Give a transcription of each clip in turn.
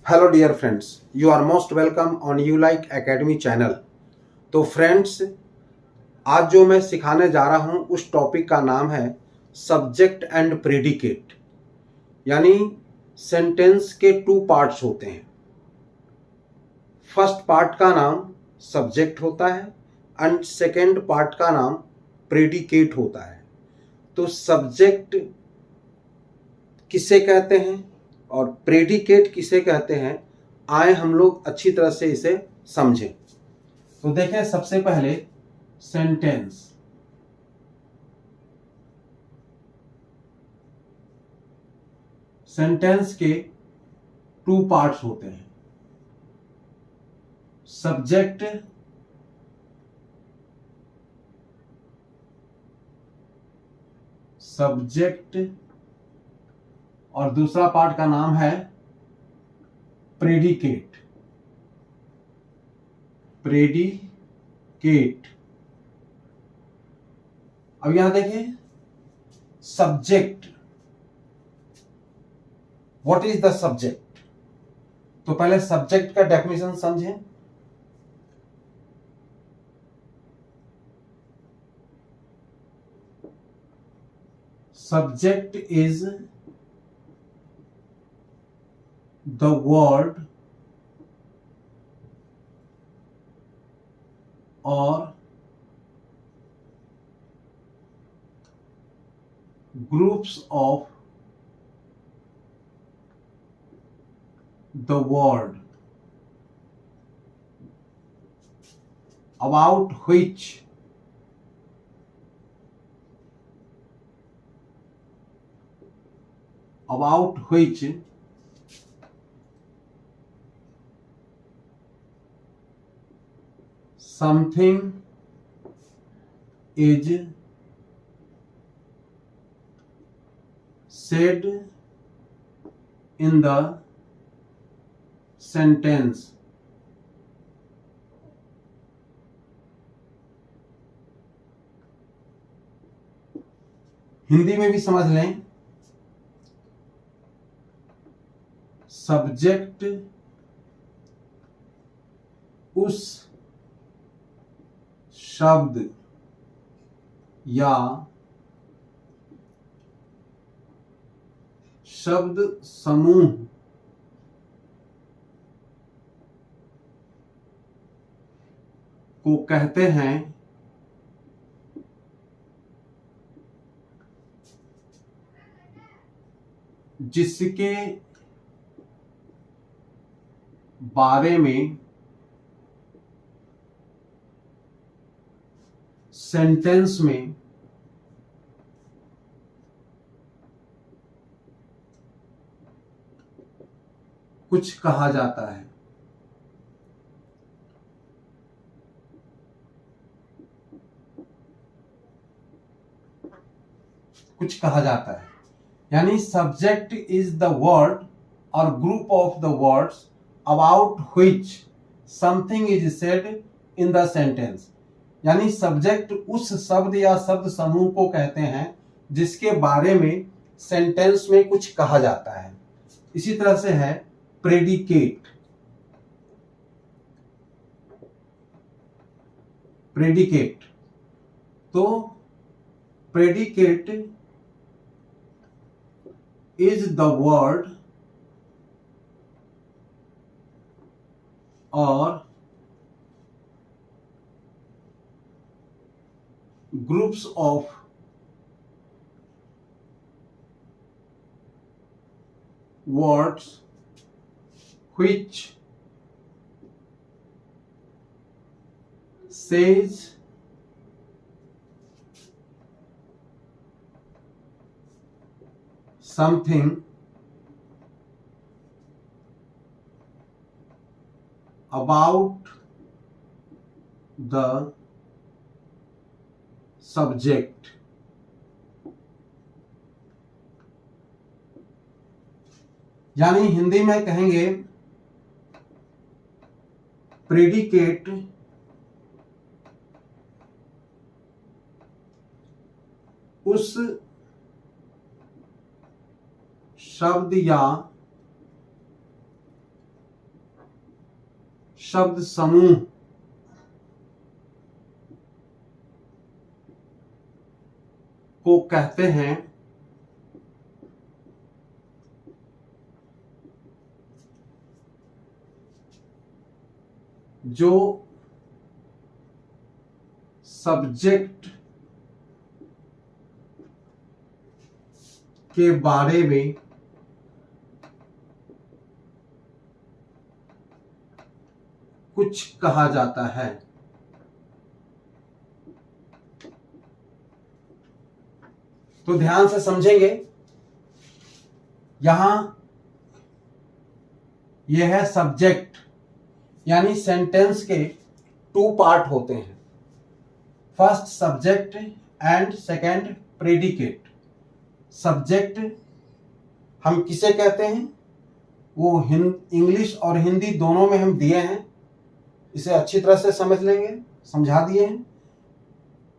Hello dear friends, you are most welcome on you like academy channel. तो friends, आज जो मैं सिखाने जा रहा हूं उस टॉपिक का नाम है सब्जेक्ट एंड प्रेडिकेट। यानी सेंटेंस के टू पार्ट्स होते हैं। फर्स्ट पार्ट का नाम सब्जेक्ट होता है एंड सेकेंड पार्ट का नाम प्रेडिकेट होता है। तो सब्जेक्ट किसे कहते हैं और प्रेडिकेट किसे कहते हैं, आए हम लोग अच्छी तरह से इसे समझें। तो देखें, सबसे पहले सेंटेंस। सेंटेंस के टू पार्ट्स होते हैं, सब्जेक्ट और दूसरा पार्ट का नाम है प्रेडिकेट। अब यहां देखिए, subject, what is the subject. तो पहले सब्जेक्ट का डेफिनेशन समझें। Subject is the word or groups of the word about which something is said in the sentence। Hindi में भी समझ लें, सब्जेक्ट उस शब्द या शब्द समूह को कहते हैं जिसके बारे में सेंटेंस में कुछ कहा जाता है। यानी सब्जेक्ट इज द वर्ड और group of the words about which something is said in the sentence. यानी सब्जेक्ट उस शब्द या शब्द समूह को कहते हैं जिसके बारे में सेंटेंस में कुछ कहा जाता है। इसी तरह से है प्रेडिकेट। तो प्रेडिकेट इज द वर्ड और groups of words which says something about the subject. यानी हिंदी में कहेंगे प्रेडिकेट उस शब्द या शब्द समूह को कहते हैं जो सब्जेक्ट के बारे में कुछ कहा जाता है। तो ध्यान से समझेंगे, यहां यह है सब्जेक्ट, यानी सेंटेंस के टू पार्ट होते हैं, first subject and second predicate. Subject हम किसे कहते हैं, वो इंग्लिश और हिंदी दोनों में हम दिए हैं, इसे अच्छी तरह से समझ लेंगे, समझा दिए हैं।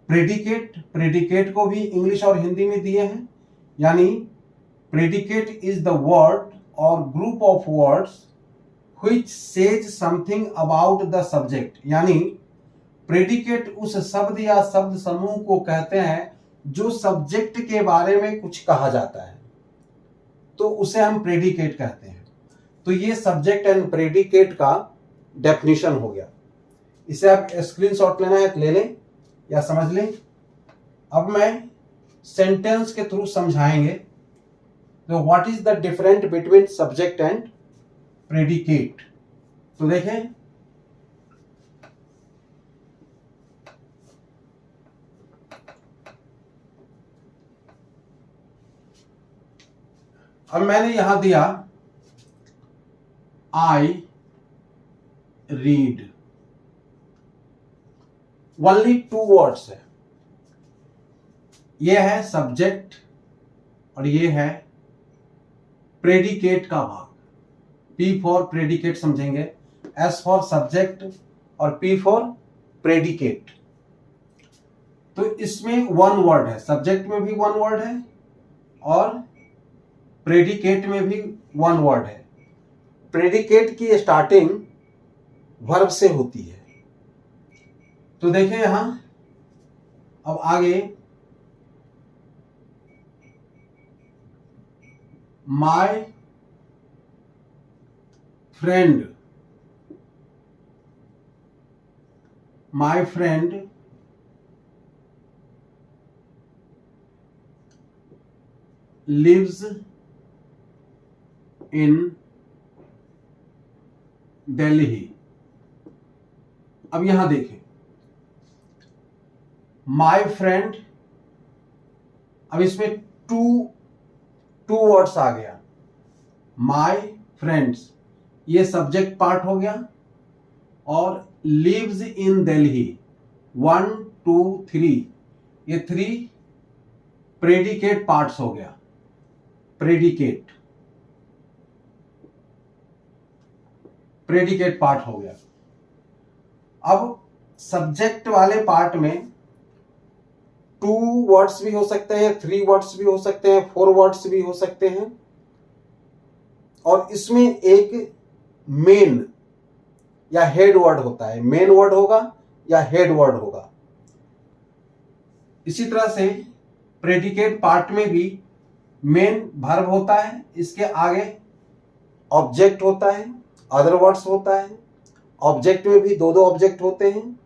प्रेडिकेट को भी इंग्लिश और हिंदी में दिए हैं, यानी प्रेडिकेट इज द वर्ड और group of words which says something about the subject, यानी प्रेडिकेट उस शब्द या शब्द समूह को कहते हैं जो सब्जेक्ट के बारे में कुछ कहा जाता है, तो उसे हम प्रेडिकेट कहते हैं। तो ये सब्जेक्ट एंड प्रेडिकेट का डेफिनेशन हो गया। इसे आप स्क्रीनशॉट लेना है तो ले लें या समझ लें। अब मैं सेंटेंस के थ्रू समझाएंगे तो what is the different between subject and predicate. तो देखें, अब मैंने यहां दिया I read, only two words है, यह है सब्जेक्ट और यह है प्रेडिकेट का भाग। P फॉर प्रेडिकेट समझेंगे, S फॉर सब्जेक्ट और P फॉर प्रेडिकेट। तो इसमें वन वर्ड है, सब्जेक्ट में भी वन वर्ड है और प्रेडिकेट में भी वन वर्ड है। प्रेडिकेट की स्टार्टिंग वर्ब से होती है। तो देखें यहां, अब आगे my friend, lives in Delhi. अब यहां देखें, माय फ्रेंड, अब इसमें टू वर्ड्स आ गया, माय फ्रेंड्स, ये सब्जेक्ट पार्ट हो गया, और लिव्स इन दिल्ली 1 2 3, ये 3 प्रेडिकेट पार्ट्स हो गया। प्रेडिकेट पार्ट हो गया। अब सब्जेक्ट वाले पार्ट में 2 वर्ड्स भी हो सकते हैं, 3 वर्ड्स भी हो सकते हैं, 4 वर्ड्स भी हो सकते हैं, और इसमें एक मेन या हेड वर्ड होता है, मेन वर्ड होगा या हेड वर्ड होगा। इसी तरह से प्रेडिकेट पार्ट में भी मेन वर्ब होता है, इसके आगे ऑब्जेक्ट होता है, अदर वर्ड्स होता है। ऑब्जेक्ट में भी दो ऑब्जेक्ट होते हैं,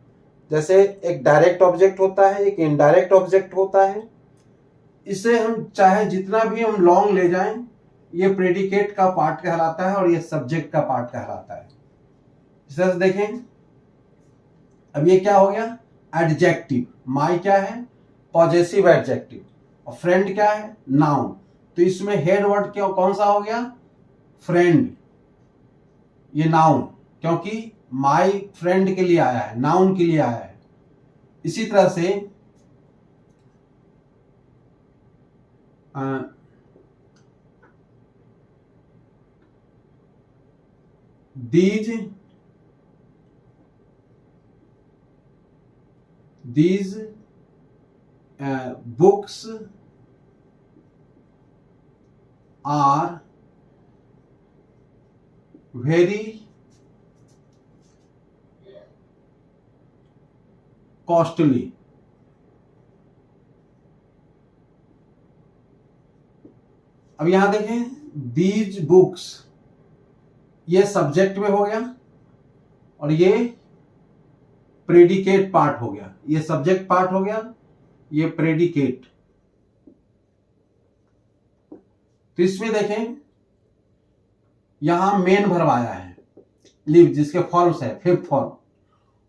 जैसे एक डायरेक्ट ऑब्जेक्ट होता है, एक इनडायरेक्ट ऑब्जेक्ट होता है। इसे हम चाहे जितना भी हम लॉन्ग ले जाएं, ये प्रेडिकेट का पार्ट कहलाता है और ये सब्जेक्ट का पार्ट कहलाता है। इस तरह से देखें, अब ये क्या हो गया, एडजेक्टिव। माई क्या है, पॉजेसिव एडजेक्टिव, और फ्रेंड क्या है, नाउन। तो इसमें हेड वर्ड क्या कौन सा हो गया, फ्रेंड, ये नाउन, क्योंकि माई फ्रेंड के लिए आया है, नाउन के लिए आया है। इसी तरह से these books are very costly. अब यहां देखें, दीज बुक्स, ये सब्जेक्ट में हो गया और ये प्रेडिकेट पार्ट हो गया। ये सब्जेक्ट पार्ट हो गया, ये प्रेडिकेट। तो इसमें देखें, यहां मेन वर्ब आया है लिव, जिसके फॉर्म्स है 5th फॉर्म,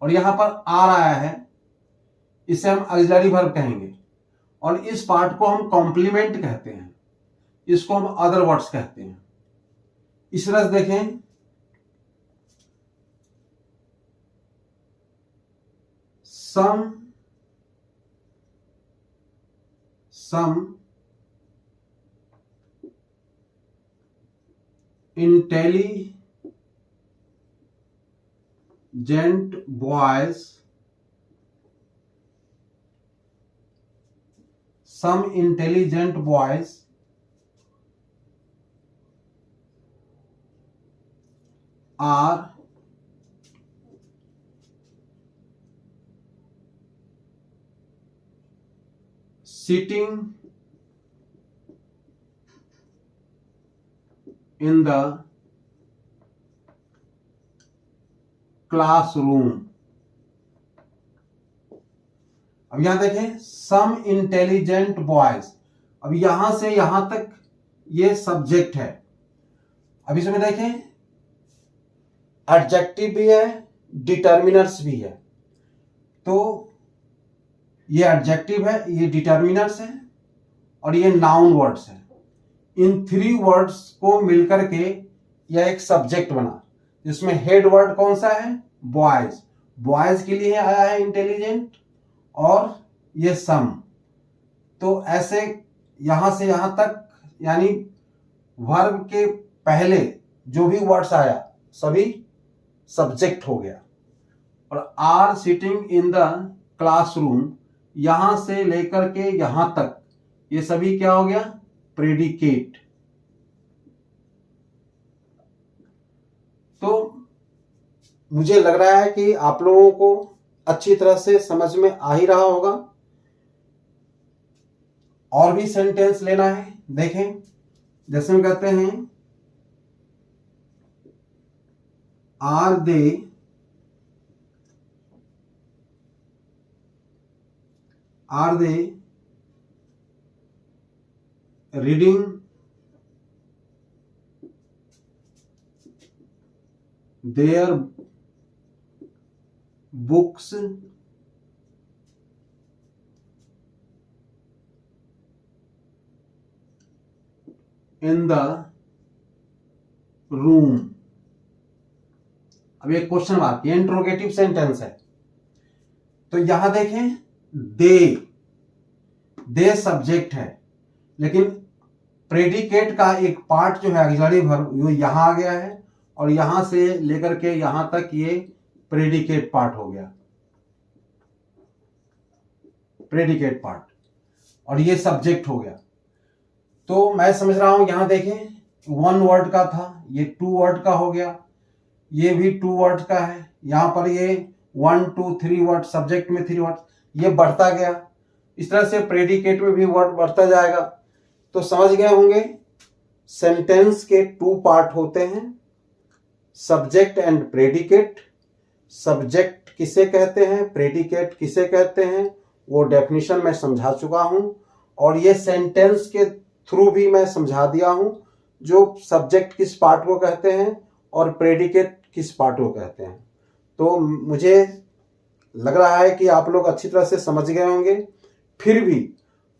और यहां पर आर आया है, इसे हम ऑक्सिलरी वर्ब कहेंगे। और इस पार्ट को हम कॉम्प्लीमेंट कहते हैं, इसको हम अदर वर्ड्स कहते हैं। इस तरह से देखें, some intelligent boys, are sitting in the classroom। अब यहां देखें, सम इंटेलिजेंट बॉयज, अब यहां से यहां तक ये सब्जेक्ट है। अब इसमें देखें, एडजेक्टिव भी है, डिटर्मिनर्स भी है। तो ये एडजेक्टिव है, ये डिटर्मिनर्स है और ये नाउन वर्ड्स है। इन 3 वर्ड्स को मिलकर के यह एक सब्जेक्ट बना, जिसमें हेड वर्ड कौन सा है? बॉयज। बॉयज के लिए आया है इंटेलिजेंट और ये सम। तो ऐसे यहां से यहां तक, यानी वर्ब के पहले जो भी वर्ड्स आया सभी सब्जेक्ट हो गया। और are sitting in the classroom, यहां से लेकर के यहां तक ये सभी क्या हो गया? प्रेडिकेट। तो मुझे लग रहा है कि आप लोगों को अच्छी तरह से समझ में आ ही रहा होगा। और भी सेंटेंस लेना है, देखें, जैसे हम कहते हैं, are they reading their books in the room. अब एक क्वेश्चन मार्क, ये इंट्रोगेटिव सेंटेंस है। तो यहां देखें, दे सब्जेक्ट है, लेकिन प्रेडिकेट का एक पार्ट जो है ऑक्सिलरी वर्ब, वो यहां आ गया है और यहां से लेकर के यहां तक ये प्रेडिकेट पार्ट हो गया, प्रेडिकेट पार्ट, और ये सब्जेक्ट हो गया। तो मैं समझ रहा हूं, यहां देखें, 1 वर्ड का था, ये 2 वर्ड का हो गया, ये भी 2 वर्ड का है। यहां पर ये 1 2 3 वर्ड, सब्जेक्ट में 3 वर्ड, ये बढ़ता गया। इस तरह से प्रेडिकेट में भी वर्ड बढ़ता जाएगा। तो समझ गए होंगे, सेंटेंस के 2 पार्ट होते हैं, सब्जेक्ट एंड प्रेडिकेट। सब्जेक्ट किसे कहते हैं, प्रेडिकेट किसे कहते हैं, वो डेफिनेशन मैं समझा चुका हूं, और ये सेंटेंस के थ्रू भी मैं समझा दिया हूं, जो सब्जेक्ट किस पार्ट को कहते हैं और प्रेडिकेट किस पार्ट को कहते हैं। तो मुझे लग रहा है कि आप लोग अच्छी तरह से समझ गए होंगे। फिर भी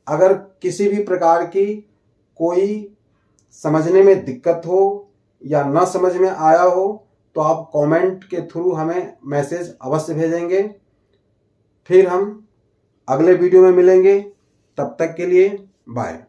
अगर किसी भी प्रकार की कोई समझने में दिक्कत हो या ना समझ में आया हो, तो आप कमेंट के थ्रू हमें मैसेज अवश्य भेजेंगे। फिर हम अगले वीडियो में मिलेंगे, तब तक के लिए बाय।